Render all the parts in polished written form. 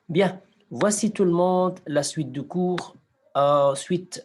Bien, voici tout le monde la suite de cours, suite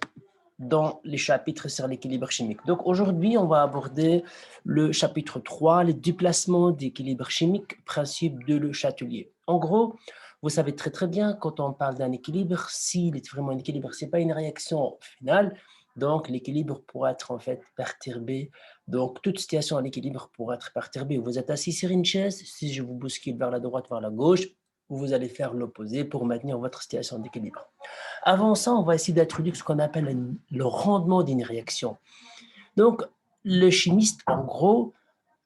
dans les chapitres sur l'équilibre chimique. Donc aujourd'hui, on va aborder le chapitre 3, les déplacements d'équilibre chimique, principe de Le Chatelier. En gros, vous savez très très bien, quand on parle d'un équilibre, s'il est vraiment un équilibre, ce n'est pas une réaction finale, donc l'équilibre pourra être en fait perturbé. Donc toute situation à l'équilibre pourra être perturbée. Vous êtes assis sur une chaise, si je vous bouscule vers la droite, vers la gauche, vous allez faire l'opposé pour maintenir votre situation d'équilibre. Avant ça, on va essayer d'introduire ce qu'on appelle le rendement d'une réaction. Donc, le chimiste, en gros,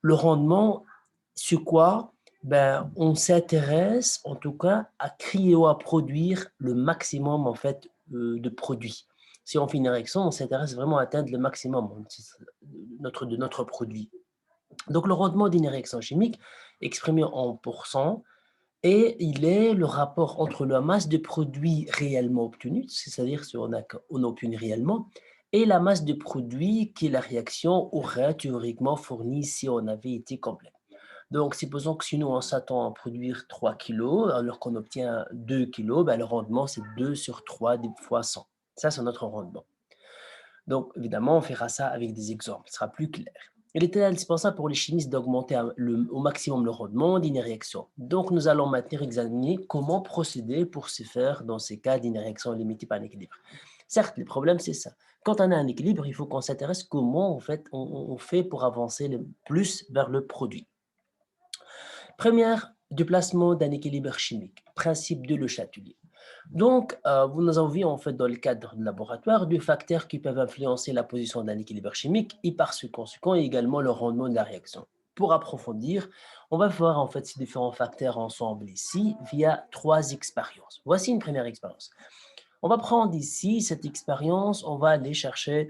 le rendement, c'est quoi? Ben, on s'intéresse, en tout cas, à créer ou à produire le maximum, en fait, de produits. Si on fait une réaction, on s'intéresse vraiment à atteindre le maximum de notre produit. Donc, le rendement d'une réaction chimique, exprimé en pourcents, et il est le rapport entre la masse de produits réellement obtenus, c'est-à-dire ce qu'on a obtenu réellement, et la masse de produits que la réaction aurait théoriquement fourni si on avait été complet. Donc, supposons que si nous, on s'attend à produire 3 kilos, alors qu'on obtient 2 kilos, ben, le rendement, c'est 2 sur 3 fois 100. Ça, c'est notre rendement. Donc, évidemment, on fera ça avec des exemples, ce sera plus clair. Il était indispensable pour les chimistes d'augmenter au maximum le rendement d'une réaction. Donc, nous allons maintenant examiner comment procéder pour se faire dans ces cas d'une réaction limitée par l'équilibre. Certes, le problème, c'est ça. Quand on a un équilibre, il faut qu'on s'intéresse comment en fait, on fait pour avancer le plus vers le produit. Première, déplacement d'un équilibre chimique, principe de Le Chatelier. Donc, nous avons vu en fait dans le cadre de laboratoire deux facteurs qui peuvent influencer la position d'un équilibre chimique et par ce conséquent également le rendement de la réaction. Pour approfondir, on va voir en fait ces différents facteurs ensemble ici via trois expériences. Voici une première expérience. On va prendre ici cette expérience, on va aller chercher,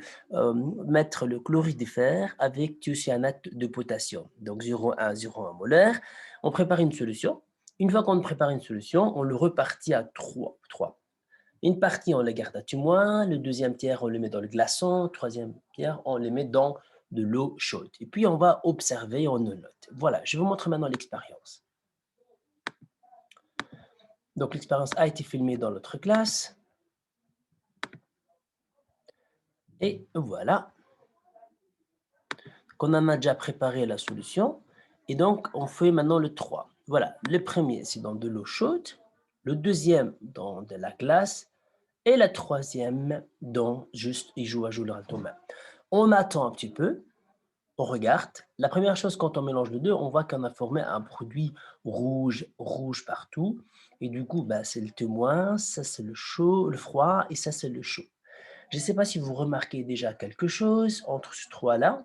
mettre le chlorure de fer avec thiocyanate de potassium, donc 0,1 molaire. On prépare une solution. Une fois qu'on prépare une solution, on le repartit à 3. Une partie, on la garde à témoin, le deuxième tiers, on le met dans le glaçon, troisième tiers, on le met dans de l'eau chaude. Et puis, on va observer, on note. Voilà, je vous montre maintenant l'expérience. Donc, l'expérience a été filmée dans notre classe. Et voilà, qu'on en a déjà préparé la solution. Et donc, on fait maintenant le 3. Voilà, le premier, c'est dans de l'eau chaude. Le deuxième, dans de la glace. Et la troisième, dans juste, il joue à jouer le main. On attend un petit peu. On regarde. La première chose, quand on mélange les deux, on voit qu'on a formé un produit rouge, rouge partout. Et du coup, bah, c'est le témoin, ça c'est le chaud, le froid, et ça c'est le chaud. Je ne sais pas si vous remarquez déjà quelque chose entre ces trois-là.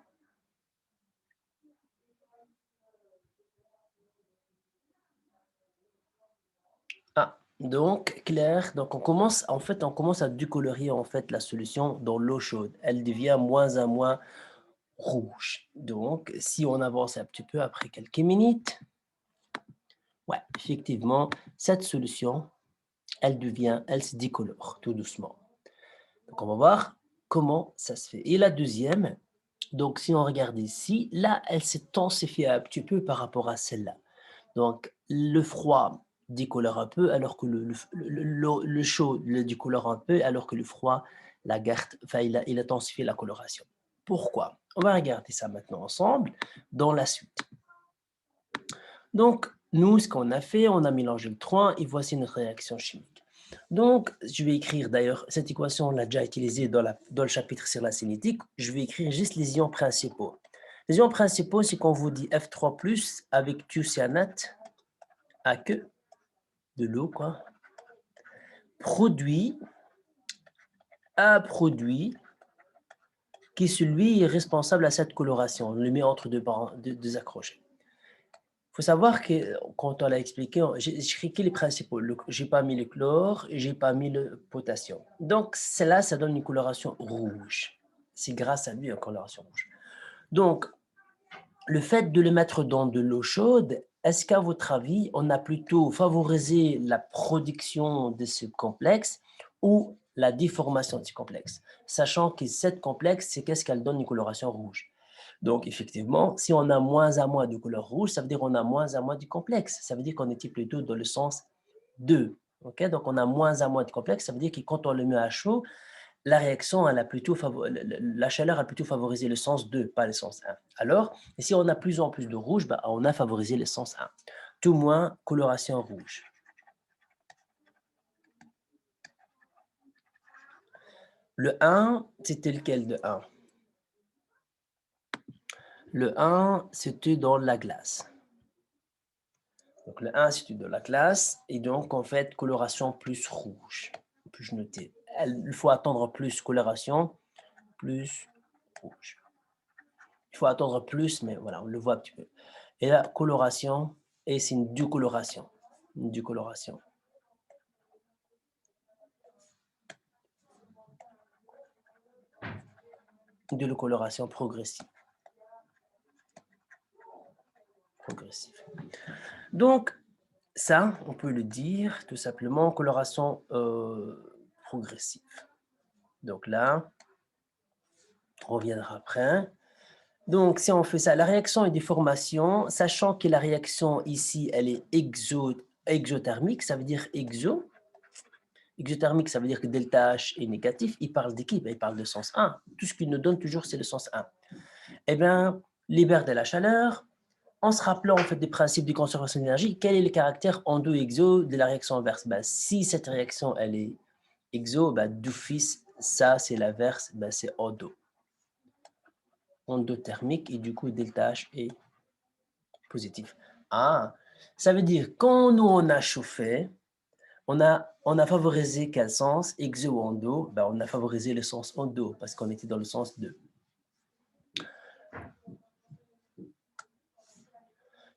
Ah, donc clair, donc on commence à décolorier en fait la solution dans l'eau chaude. Elle devient moins à moins rouge. Donc, si on avance un petit peu après quelques minutes, ouais, effectivement, cette solution, elle se décolore tout doucement. Donc, on va voir comment ça se fait. Et la deuxième, donc si on regarde ici, là, elle s'est tensifiée un petit peu par rapport à celle-là. Donc, le froid décolore un peu, alors que le chaud le décolore un peu, alors que le froid la garde, enfin, il a tensifié la coloration. Pourquoi? On va regarder ça maintenant ensemble dans la suite. Donc, nous, ce qu'on a fait, on a mélangé le 3 et voici notre réaction chimique. Donc, je vais écrire d'ailleurs, cette équation, on l'a déjà utilisée dans le chapitre sur la cinétique. Je vais écrire juste les ions principaux. Les ions principaux, c'est qu'on vous dit F3+, avec thiocyanate, aqueux, de l'eau, quoi, produit, un produit qui, celui, est responsable à cette coloration. On le met entre deux accrochés. Il faut savoir que quand on l'a expliqué, j'ai écrit les principaux. Je n'ai pas mis le chlore et je n'ai pas mis le potassium. Donc, cela, ça donne une coloration rouge. C'est grâce à lui une coloration rouge. Donc, le fait de le mettre dans de l'eau chaude, est-ce qu'à votre avis, on a plutôt favorisé la production de ce complexe ou la déformation de ce complexe? Sachant que cette complexe, c'est qu'est-ce qu'elle donne une coloration rouge. Donc, effectivement, si on a moins à moins de couleur rouge, ça veut dire qu'on a moins à moins du complexe. Ça veut dire qu'on était plutôt dans le sens 2. Ok, donc on a moins à moins de complexe, ça veut dire que quand on le met à chaud, la réaction, elle a plutôt la chaleur a plutôt favorisé le sens 2, pas le sens 1. Alors, si on a plus en plus de rouge, bah, on a favorisé le sens 1. Tout moins coloration rouge. Le 1, c'était lequel de 1? Le 1, c'était dans la glace. Donc le 1, c'était dans la glace. Et donc, en fait, coloration plus rouge. Puis-je noter? Il faut attendre plus coloration, plus rouge. Il faut attendre plus, mais voilà, on le voit un petit peu. Et la coloration, et c'est une décoloration. Une décoloration. De la coloration progressive. Donc, ça, on peut le dire tout simplement, coloration progressive. Donc là, on reviendra après. Donc, si on fait ça, la réaction et déformation, sachant que la réaction ici, elle est exothermique, ça veut dire exo. Exothermique, ça veut dire que delta H est négatif. Il parle d'équipe, il parle de sens 1. Tout ce qu'il nous donne toujours, c'est le sens 1. Eh bien, libère de la chaleur. En se rappelant en fait des principes de conservation d'énergie, quel est le caractère endo-exo de la réaction inverse? Ben, si cette réaction elle est exo, ben, d'office, ça c'est l'inverse, ben, c'est endo. Endothermique et du coup delta H est positif. Ah, ça veut dire quand nous on a chauffé, on a favorisé quel sens? Exo ou endo? Ben, on a favorisé le sens endo parce qu'on était dans le sens 2.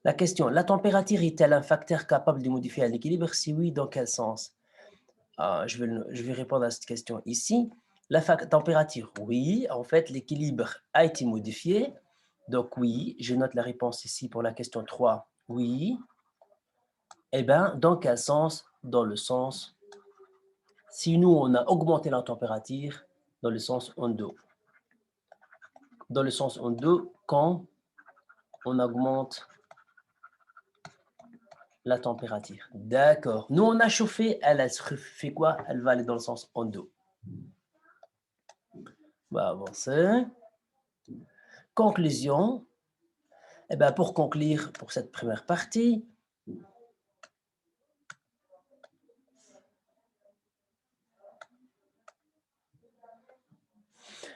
La question, la température est-elle un facteur capable de modifier l'équilibre? Si oui, dans quel sens? Je vais répondre à cette question ici. La température, oui. En fait, l'équilibre a été modifié. Donc, oui, je note la réponse ici pour la question 3. Oui. Eh bien, dans quel sens? Dans le sens, si nous, on a augmenté la température, dans le sens endo. Dans le sens endo, quand on augmente la température. D'accord. Nous, on a chauffé, elle fait quoi? Elle va aller dans le sens endo. On va avancer. Conclusion. Eh bien, pour conclure pour cette première partie,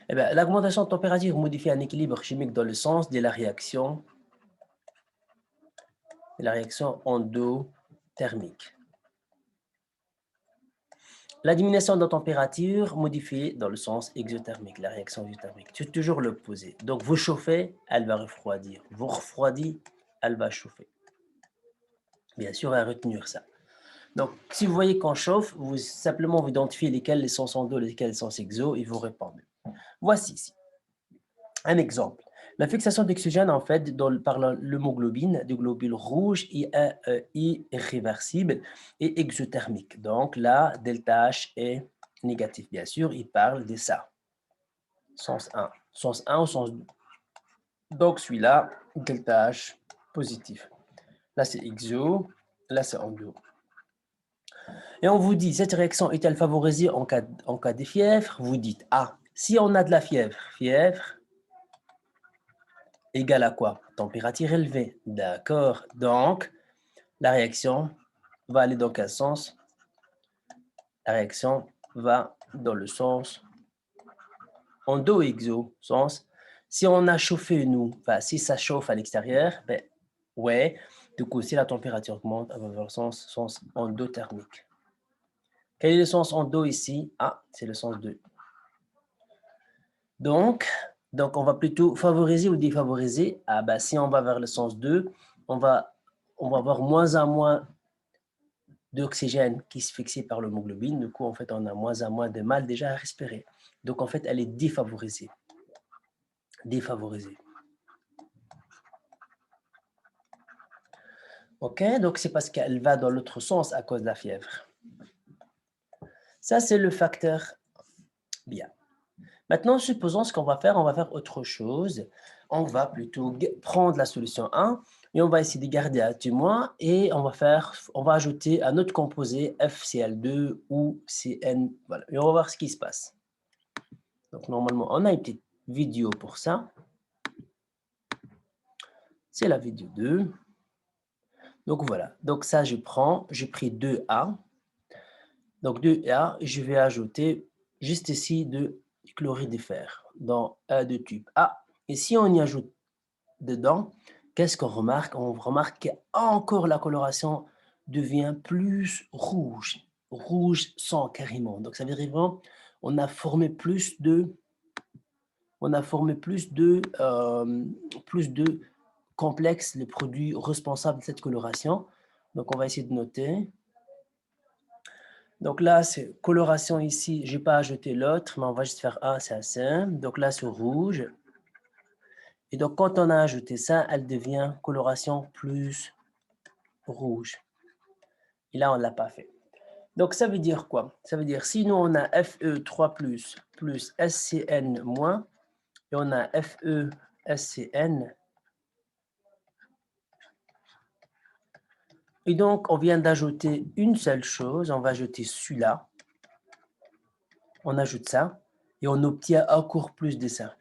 eh bien, l'augmentation de température modifie un équilibre chimique dans le sens de la réaction endothermique. La diminution de la température modifie dans le sens exothermique, la réaction exothermique. C'est toujours l'opposé. Donc, vous chauffez, elle va refroidir. Vous refroidissez, elle va chauffer. Bien sûr, à retenir ça. Donc, si vous voyez qu'on chauffe, vous simplement vous identifiez lesquels les sens endo, lesquels les sens exo, et vous répondez. Voici ici un exemple. La fixation d'oxygène, en fait, par l'hémoglobine, des globules rouges, est irréversible et exothermique. Donc là, delta H est négatif, bien sûr. Il parle de ça. Sens 1. Sens 1 ou sens 2. Donc celui-là, delta H positif. Là, c'est exo. Là, c'est endo. Et on vous dit, cette réaction est-elle favorisée en cas de fièvre? Vous dites, ah, si on a de la fièvre, égale à quoi? Température élevée. D'accord. Donc, la réaction va aller dans quel sens? La réaction va dans le sens endo-exo. Sens, si on a chauffé, nous, enfin, si ça chauffe à l'extérieur, ben, ouais. Du coup, si la température augmente, elle va vers le sens endothermique. Quel est le sens endo ici? Ah, c'est le sens 2. Donc, on va plutôt favoriser ou défavoriser. Ah, ben, si on va vers le sens 2, on va avoir moins en moins d'oxygène qui se fixe par l'hémoglobine. Du coup, en fait, on a moins en moins de mal déjà à respirer. Donc, en fait, elle est défavorisée. Défavorisée. OK? Donc, c'est parce qu'elle va dans l'autre sens à cause de la fièvre. Ça, c'est le facteur bien. Maintenant, supposons ce qu'on va faire, on va faire autre chose. On va plutôt prendre la solution 1 Et on va essayer de garder à témoin et on va ajouter un autre composé FCl2 ou CN. Voilà. Et on va voir ce qui se passe. Donc normalement, on a une petite vidéo pour ça. C'est la vidéo 2. Donc voilà. Donc ça, j'ai pris 2A. Donc 2A, je vais ajouter juste ici de chlorure de fer dans A de type A. Et si on y ajoute dedans, qu'est-ce qu'on remarque? On remarque qu'encore la coloration devient plus rouge. Rouge sang carrément. Donc ça veut dire vraiment, on a formé plus de complexes, les produits responsables de cette coloration. Donc on va essayer de noter. Donc là, c'est coloration ici, je n'ai pas ajouté l'autre, mais on va juste faire A, c'est assez simple. Donc là, c'est rouge. Et donc, quand on a ajouté ça, elle devient coloration plus rouge. Et là, on ne l'a pas fait. Donc, ça veut dire quoi? Ça veut dire, si nous, on a Fe3+, plus SCN-, et on a FeSCN, et donc, on vient d'ajouter une seule chose, on va ajouter celui-là. On ajoute ça, et on obtient encore plus de ça.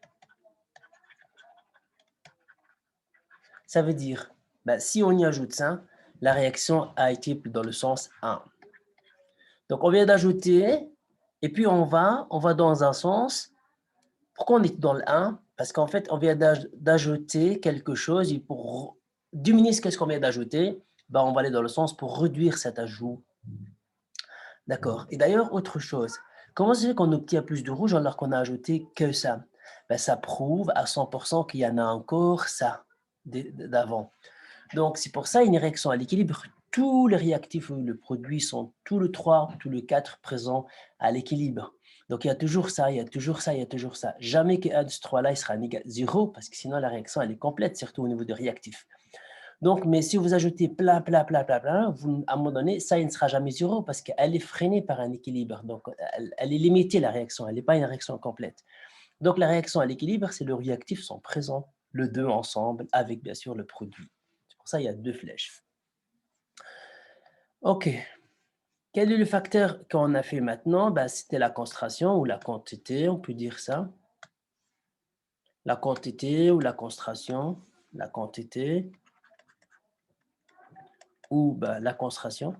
Ça veut dire, si on y ajoute ça, la réaction a été dans le sens 1. Donc, on vient d'ajouter, et puis on va dans un sens. Pourquoi on est dans le 1? Parce qu'en fait, on vient d'ajouter quelque chose, et pour diminuer ce qu'on vient d'ajouter, on va aller dans le sens pour réduire cet ajout. D'accord. Et d'ailleurs, autre chose, comment c'est qu'on obtient plus de rouge alors qu'on a ajouté que ça? Ça prouve à 100% qu'il y en a encore ça d'avant. Donc, c'est pour ça une réaction à l'équilibre. Tous les réactifs ou le produit sont tous les 3, tous les 4 présents à l'équilibre. Donc, il y a toujours ça, il y a toujours ça, il y a toujours ça. Jamais qu'un de ces trois-là, il sera zéro, parce que sinon, la réaction, elle est complète, surtout au niveau des réactifs. Donc, mais si vous ajoutez plein, vous, à un moment donné, ça, il ne sera jamais zéro, parce qu'elle est freinée par un équilibre. Donc, elle est limitée, la réaction. Elle n'est pas une réaction complète. Donc, la réaction à l'équilibre, c'est le réactif sont présents, les deux ensemble, avec bien sûr le produit. C'est pour ça qu'il y a deux flèches. OK. Quel est le facteur qu'on a fait maintenant? C'était la concentration ou la quantité, on peut dire ça. La quantité ou la concentration, la quantité ou la concentration.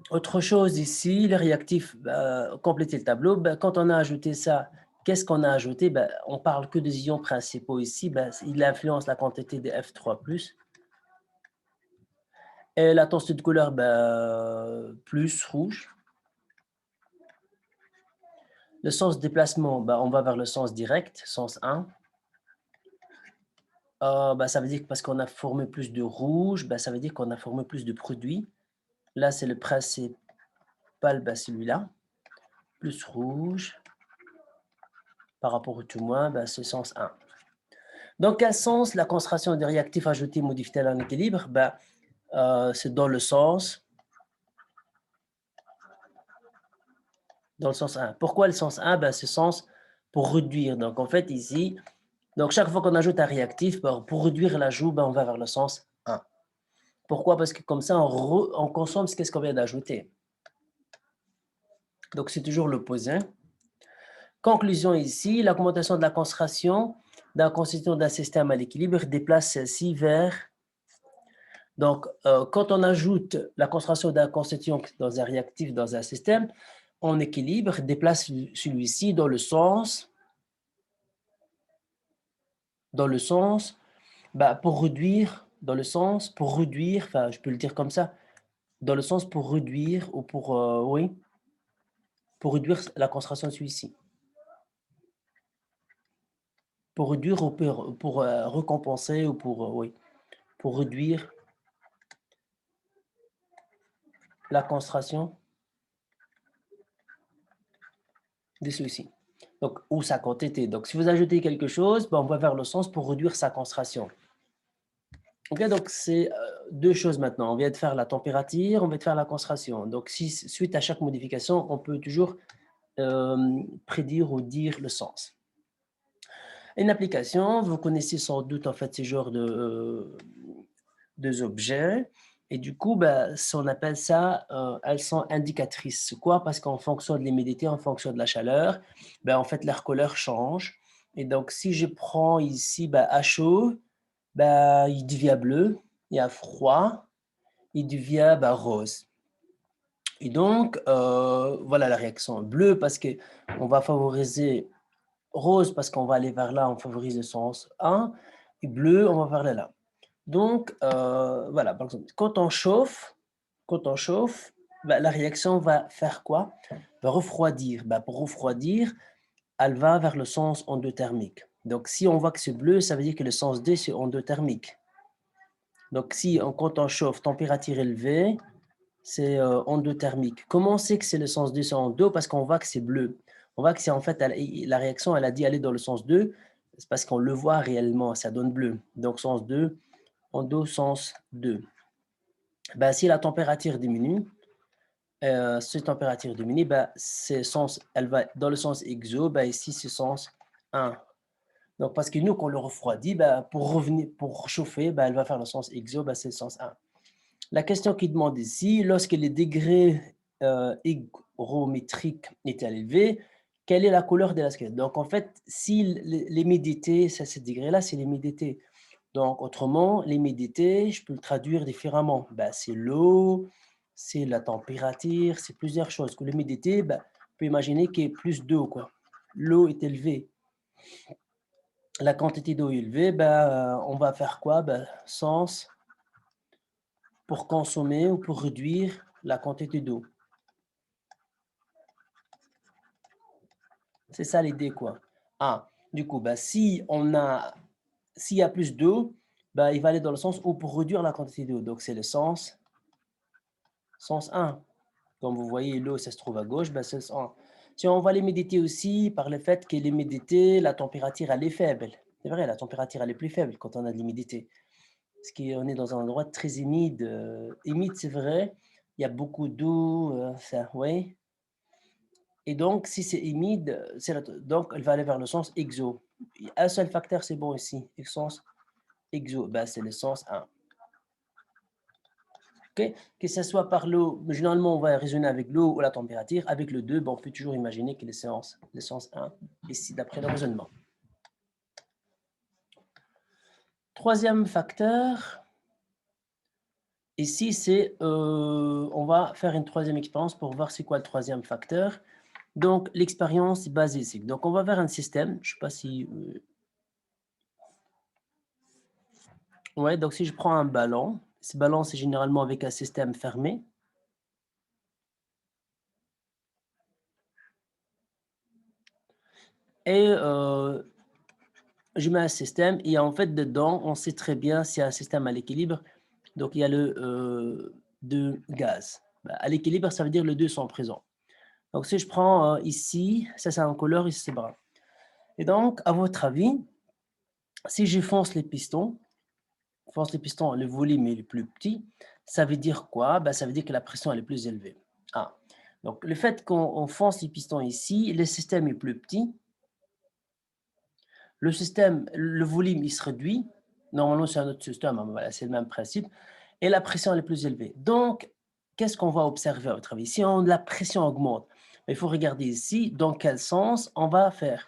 Autre chose ici, les réactifs, compléter le tableau. Quand on a ajouté ça, qu'est-ce qu'on a ajouté? On parle que des ions principaux ici. Il influence la quantité de F3+. Et l'intensité de couleur, plus rouge. Le sens de déplacement, on va vers le sens direct, sens 1. Ça veut dire que parce qu'on a formé plus de rouge, ça veut dire qu'on a formé plus de produits. Là, c'est le principal, celui-là. Plus rouge par rapport au tout moins, c'est sens 1. Dans quel sens la concentration des réactifs ajoutés modifie-t-elle un équilibre? C'est dans le sens 1. Pourquoi le sens 1? C'est sens pour réduire. Donc, en fait, ici, donc chaque fois qu'on ajoute un réactif, pour réduire l'ajout, on va vers le sens 1. Pourquoi? Parce que comme ça, on consomme ce qu'on vient d'ajouter. Donc, c'est toujours l'opposé. Conclusion ici, l'augmentation de la concentration d'un constituant d'un système à l'équilibre déplace celle-ci vers... Donc, quand on ajoute la concentration d'un constituant dans un réactif, dans un système, en équilibre, déplace celui-ci dans le sens, pour réduire, enfin, je peux le dire comme ça, dans le sens pour réduire ou pour, oui, pour réduire la concentration de celui-ci. Pour réduire ou pour récompenser ou pour, oui, pour réduire la concentration de celui-ci. Donc, ou sa quantité. Donc, si vous ajoutez quelque chose, on va vers le sens pour réduire sa concentration. Ok, donc c'est deux choses maintenant. On vient de faire la température, on vient de faire la concentration. Donc, suite à chaque modification, on peut toujours prédire ou dire le sens. Une application, vous connaissez sans doute en fait ces genres de objets. Et du coup, ben, on appelle ça, elles sont indicatrices. Quoi? Parce qu'en fonction de l'humidité, en fonction de la chaleur, ben, en fait, leur couleur change. Et donc, si je prends ici ben, à chaud, ben, il devient bleu. Et à froid, il devient ben, rose. Et donc, voilà la réaction. Bleu parce qu'on va favoriser, rose parce qu'on va aller vers là, on favorise le sens 1. Et bleu, on va vers là. Donc, voilà, par exemple, quand on chauffe, bah, la réaction va faire quoi? Va refroidir. Bah, pour refroidir, elle va vers le sens endothermique. Donc, si on voit que c'est bleu, ça veut dire que le sens D, c'est endothermique. Donc, si quand on chauffe, température élevée, c'est endothermique. Comment on sait que c'est le sens D, c'est endo? Parce qu'on voit que c'est bleu. On voit que c'est en fait, la réaction, elle a dit aller dans le sens 2, c'est parce qu'on le voit réellement, ça donne bleu. Donc, sens 2, endo, sens 2. Ben, si la température diminue, si la température diminue, ben, elle va dans le sens exo, ben, ici c'est sens 1. Donc, parce que nous, quand on le refroidit, ben, pour revenir, pour chauffer, ben, elle va faire le sens exo, ben, c'est le sens 1. La question qui demande ici, lorsque les degrés hygrométriques étaient élevés, quelle est la couleur de la skate? Donc, en fait, si l'humidité, ces degrés-là, c'est l'humidité. Donc, autrement, l'humidité, je peux le traduire différemment. Ben, c'est l'eau, c'est la température, c'est plusieurs choses. Que l'humidité, ben, on peut imaginer qu'il y ait plus d'eau, quoi. L'eau est élevée. La quantité d'eau est élevée, ben, on va faire quoi? Ben, sens pour consommer ou pour réduire la quantité d'eau. C'est ça l'idée, quoi. Ah, du coup, ben, s'il y a plus d'eau, ben, il va aller dans le sens où pour réduire la quantité d'eau. Donc, c'est le sens 1. Comme vous voyez, l'eau, ça se trouve à gauche, ben, c'est le sens 1. Si on voit l'humidité aussi, par le fait que l'humidité, la température, elle est faible. C'est vrai, la température, elle est plus faible quand on a de l'humidité. Parce qu'on est dans un endroit très humide. Humide, c'est vrai, il y a beaucoup d'eau, ça, oui. Et donc, si c'est humide, donc elle va aller vers le sens exo. Un seul facteur, c'est bon ici. Le sens exo, ben, c'est le sens 1. Okay? Que ce soit par l'eau, généralement on va raisonner avec l'eau ou la température. Avec le 2, ben, on peut toujours imaginer que le sens 1, ici, d'après le raisonnement. Troisième facteur, ici, c'est, on va faire une troisième expérience pour voir c'est quoi le troisième facteur. Donc, l'expérience est basée ici. Donc, on va vers un système, je ne sais pas si... ouais, donc si je prends un ballon, ce ballon, c'est généralement avec un système fermé. Et je mets un système et en fait, dedans, on sait très bien si un système à l'équilibre. Donc, il y a le 2 gaz. À l'équilibre, ça veut dire les deux sont présents. Donc, si je prends ici, ça c'est en couleur, ici c'est brun. Et donc, à votre avis, si je fonce les pistons, le volume est le plus petit, ça veut dire quoi? Ben, ça veut dire que la pression elle est plus élevée. Ah. Donc, le fait qu'on fonce les pistons ici, le système est plus petit. Le système, le volume, il se réduit. Normalement, c'est un autre système, hein, voilà, c'est le même principe. Et la pression elle est plus élevée. Donc, qu'est-ce qu'on va observer à votre avis? Si la pression augmente, il faut regarder ici dans quel sens on va faire.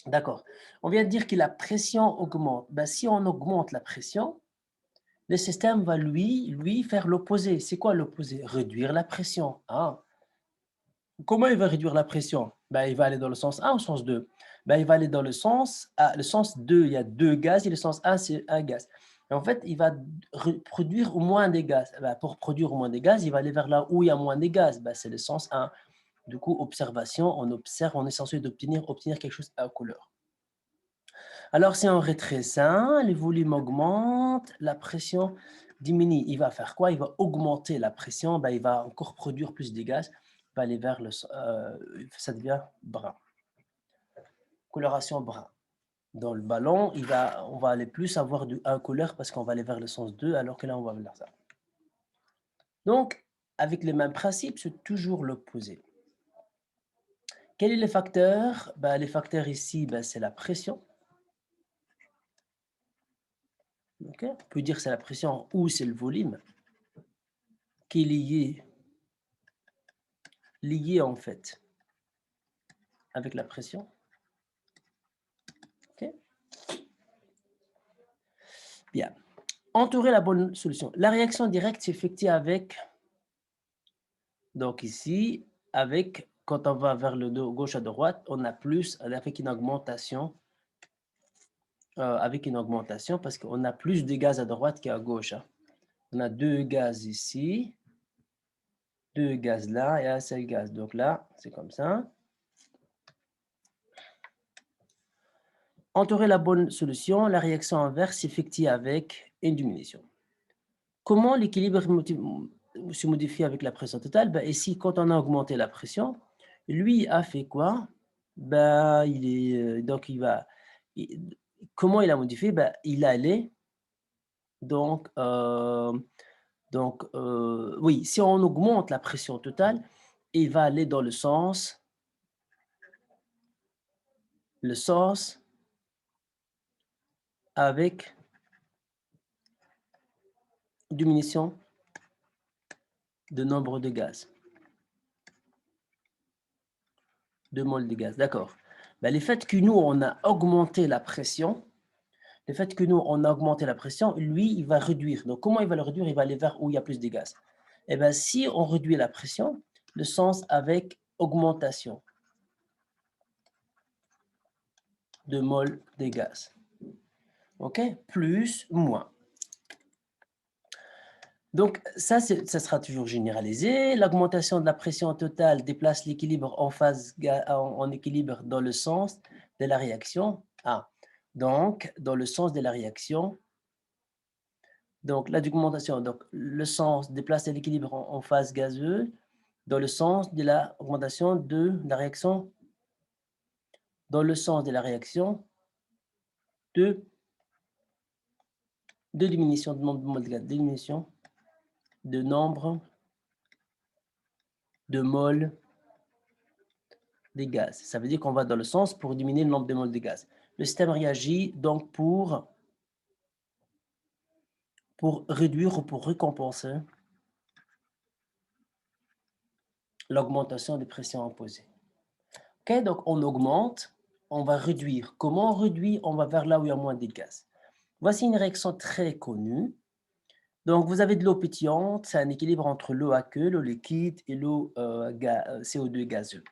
D'accord. On vient de dire que la pression augmente. Ben, si on augmente la pression, le système va lui faire l'opposé. C'est quoi l'opposé? Réduire la pression. Ah. Comment il va réduire la pression? Ben, il va aller dans le sens 1 ou le sens 2? Ben, il va aller dans le sens 2. Il y a deux gaz et le sens 1, c'est un gaz. Et en fait, il va produire au moins des gaz. Ben, pour produire au moins des gaz, il va aller vers là où il y a moins de gaz. Ben, c'est le sens 1. Du coup, observation, on observe, on est censé obtenir quelque chose à couleur. Alors, si on rétrécit, le volume augmente, la pression diminue. Il va faire quoi? Il va augmenter la pression, ben, il va encore produire plus de gaz, il va aller vers ça devient brun. Coloration brun. Dans le ballon, on va aller plus avoir un couleur parce qu'on va aller vers le sens 2, alors que là, on va vers ça. Donc, avec les mêmes principes, c'est toujours l'opposé. Quel est le facteur? Ben, les facteurs ici, ben, c'est la pression. Okay? On peut dire que c'est la pression ou c'est le volume qui est lié en fait avec la pression. Okay? Bien. Entourer la bonne solution. La réaction directe s'effectue avec, donc ici, avec, quand on va vers le gauche à droite, on a plus avec une augmentation parce qu'on a plus de gaz à droite qu'à gauche. Hein. On a 2 gaz ici, 2 gaz là et un seul gaz. Donc là, c'est comme ça. Entourer la bonne solution, la réaction inverse s'effectue avec une diminution. Comment l'équilibre se modifie avec la pression totale? Ben, ici, quand on a augmenté la pression, lui a fait quoi? Ben, donc comment il a modifié? Ben, il allait donc, oui, si on augmente la pression totale, il va aller dans le sens avec diminution de nombre de gaz, de moles de gaz, d'accord. Ben, le fait que nous, on a augmenté la pression, lui, il va réduire. Donc, comment il va le réduire? Il va aller vers où il y a plus de gaz. Eh bien, si on réduit la pression, le sens avec augmentation de moles de gaz. OK? Plus, moins. Donc, ça sera toujours généralisé. L'augmentation de la pression totale déplace l'équilibre en équilibre dans le sens de la réaction. Ah, donc, dans le sens de la réaction. Donc, la augmentation, donc le sens déplace l'équilibre en phase gazeuse dans le sens de l'augmentation de la réaction, dans le sens de la réaction de diminution de nombre de moles de gaz, diminution de nombre de moles des gaz. Ça veut dire qu'on va dans le sens pour diminuer le nombre de moles de gaz. Le système réagit donc pour réduire ou pour récompenser l'augmentation des pressions imposées. OK, donc on augmente, on va réduire. Comment on réduit? On va vers là où il y a moins de gaz. Voici une réaction très connue. Donc, vous avez de l'eau pétillante, c'est un équilibre entre l'eau aqueuse, l'eau liquide et l'eau CO2 gazeux.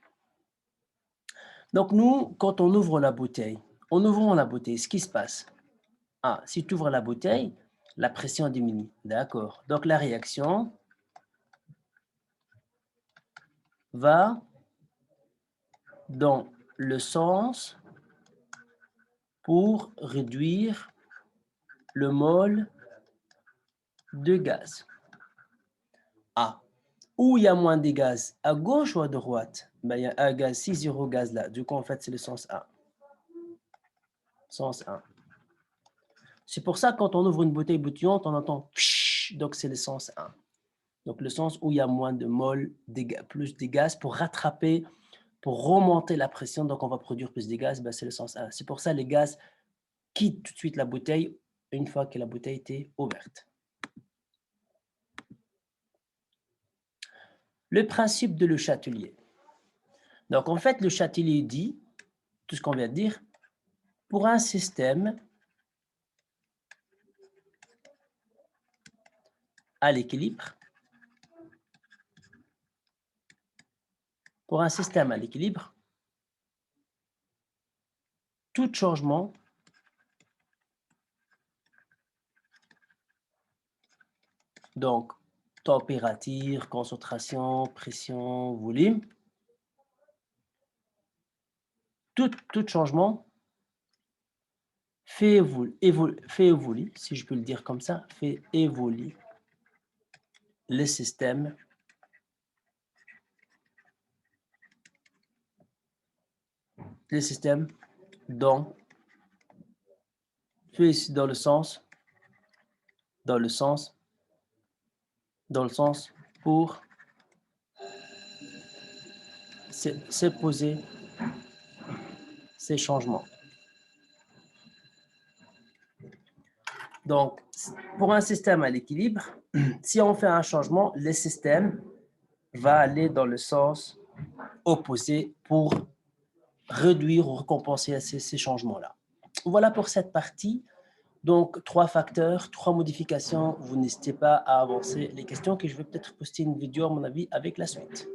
Donc, nous, quand on ouvre la bouteille, ce qui se passe? Ah, si tu ouvres la bouteille, la pression diminue. D'accord. Donc, la réaction va dans le sens pour réduire le mol de gaz. Ah, où il y a moins de gaz, à gauche ou à droite? Ben, il y a un gaz, 6,0 gaz là. Du coup, en fait, c'est le sens A. Sens 1. C'est pour ça, quand on ouvre une bouteille boutillante, on entend pshh, donc c'est le sens 1. Donc, le sens où il y a moins de mol, plus de gaz pour rattraper, pour remonter la pression, donc on va produire plus de gaz, ben, c'est le sens 1. C'est pour ça les gaz quittent tout de suite la bouteille une fois que la bouteille était ouverte. Le principe de Le Chatelier. Donc, en fait, Le Chatelier dit, tout ce qu'on vient de dire, pour un système à l'équilibre, tout changement donc température, concentration, pression, volume, tout changement fait évoluer, si je peux le dire comme ça, fait évoluer le système dans, dans le sens pour s'opposer ces changements. Donc, pour un système à l'équilibre, si on fait un changement, le système va aller dans le sens opposé pour réduire ou récompenser ces changements-là. Voilà pour cette partie. Donc, 3 facteurs, 3 modifications. Vous n'hésitez pas à avancer les questions que je vais peut-être poster une vidéo, à mon avis, avec la suite.